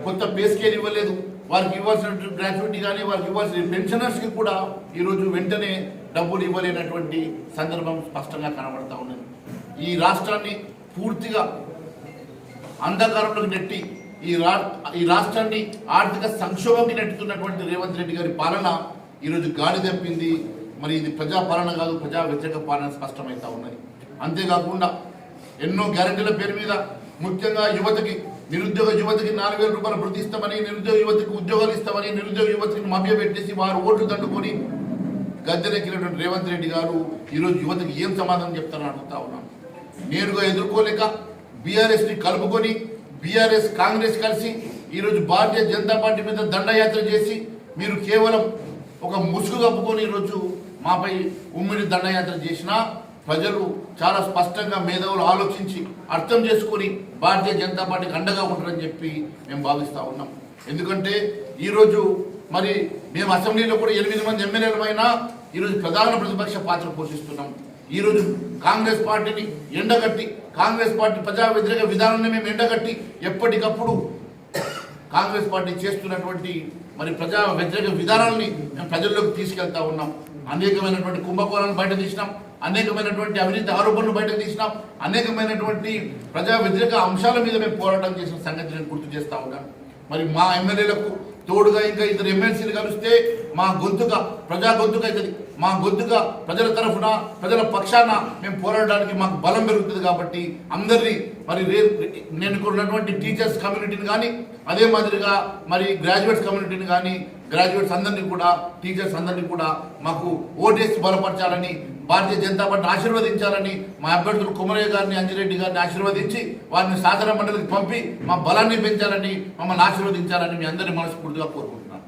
కొత్త pay scale ఇవ్వలేదు, వారికి ఇవ్వాల్సిన గ్రాట్యుటీ కానీ వారికి ఇవ్వాల్సిన పెన్షనర్స్కి కూడా ఈరోజు వెంటనే డబ్బులు ఇవ్వలేనటువంటి సందర్భం స్పష్టంగా కనబడతా ఉన్నది. ఈ రాష్ట్రాన్ని పూర్తిగా అంధకారంలోకి నెట్టి ఈ రాష్ట్రాన్ని ఆర్థిక సంక్షోభంకి నెట్టుతున్నటువంటి రేవంత్ రెడ్డి గారి పాలన ఈరోజు గాడి తప్పింది. మరి ఇది ప్రజా పాలన కాదు, ప్రజా వ్యతిరేక పాలన స్పష్టమవుతా ఉన్నది. అంతేకాకుండా ఎన్నో గ్యారెంటీల పేరు మీద ముఖ్యంగా యువతకి, నిరుద్యోగ యువతకి 4,000 రూపాయలు వృద్ధి ఇస్తామని, నిరుద్యోగ యువతకి ఉద్యోగాలు ఇస్తామని, నిరుద్యోగ యువతకి మభ్యపెట్టేసి వారు ఓట్లు దండుకొని గద్దెనెక్కినటువంటి రేవంత్ రెడ్డి గారు ఈరోజు యువతకి ఏం సమాధానం చెప్తారని అడుగుతా ఉన్నాను. నేరుగా ఎదుర్కోలేక బీఆర్ఎస్ని కలుపుకొని బీఆర్ఎస్ కాంగ్రెస్ కలిసి ఈరోజు భారతీయ జనతా పార్టీ మీద దండయాత్ర చేసి మీరు కేవలం ఒక ముసుగు కప్పుకొని ఈరోజు మాపై ఉమ్మిడి దండయాత్ర చేసినా ప్రజలు చాలా స్పష్టంగా మేధావులు ఆలోచించి అర్థం చేసుకొని భారతీయ జనతా పార్టీకి అండగా ఉంటారని చెప్పి మేము భావిస్తూ ఉన్నాం. ఎందుకంటే ఈరోజు మరి మేము అసెంబ్లీలో కూడా 8 మంది ఎమ్మెల్యేలమైనా ఈరోజు ప్రధాన ప్రతిపక్ష పాత్ర పోషిస్తున్నాం. ఈరోజు కాంగ్రెస్ పార్టీని ఎండగట్టి, కాంగ్రెస్ పార్టీ ప్రజా వ్యతిరేక విధానాన్ని మేము ఎండగట్టి ఎప్పటికప్పుడు కాంగ్రెస్ పార్టీ చేస్తున్నటువంటి మరి ప్రజా వ్యతిరేక విధానాలని మేము ప్రజల్లోకి తీసుకెళ్తా ఉన్నాం. అనేకమైనటువంటి కుంభకోణాలను బయట తీసినాం, అనేకమైనటువంటి అవినీతి ఆరోపణలు బయటకు తీసినాం, అనేకమైనటువంటి ప్రజా వ్యతిరేక అంశాల మీద మేము పోరాటం చేసిన సంగతి నేను గుర్తు చేస్తా ఉన్నాను. మరి మా ఎమ్మెల్యేలకు తోడుగా ఇంకా 2 ఎమ్మెల్సీలు కలిస్తే మా గొంతుగా ప్రజా గొంతుగా అవుతుంది. మా గొంతుగా ప్రజల తరఫున, ప్రజల పక్షాన మేము పోరాడడానికి మాకు బలం పెరుగుతుంది. కాబట్టి అందరినీ మరి నేను ఉన్నటువంటి టీచర్స్ కమ్యూనిటీని కానీ, అదే మాదిరిగా మరి గ్రాడ్యుయేట్స్ కమ్యూనిటీని కానీ, గ్రాడ్యుయేట్స్ అందరినీ కూడా, టీచర్స్ అందరినీ కూడా మాకు ఓటేసి బలపరచాలని, భారతీయ జనతా పార్టీని ఆశీర్వదించాలని, మా అభ్యర్థులు కుమరయ్య గారిని, అంజిరెడ్డి గారిని ఆశీర్వదించి వారిని శాసన మండలికి పంపి మా బలాన్ని పెంచాలని, మమ్మల్ని ఆశీర్వదించాలని మీ అందరినీ మనస్ఫూర్తిగా కోరుకుంటున్నాను.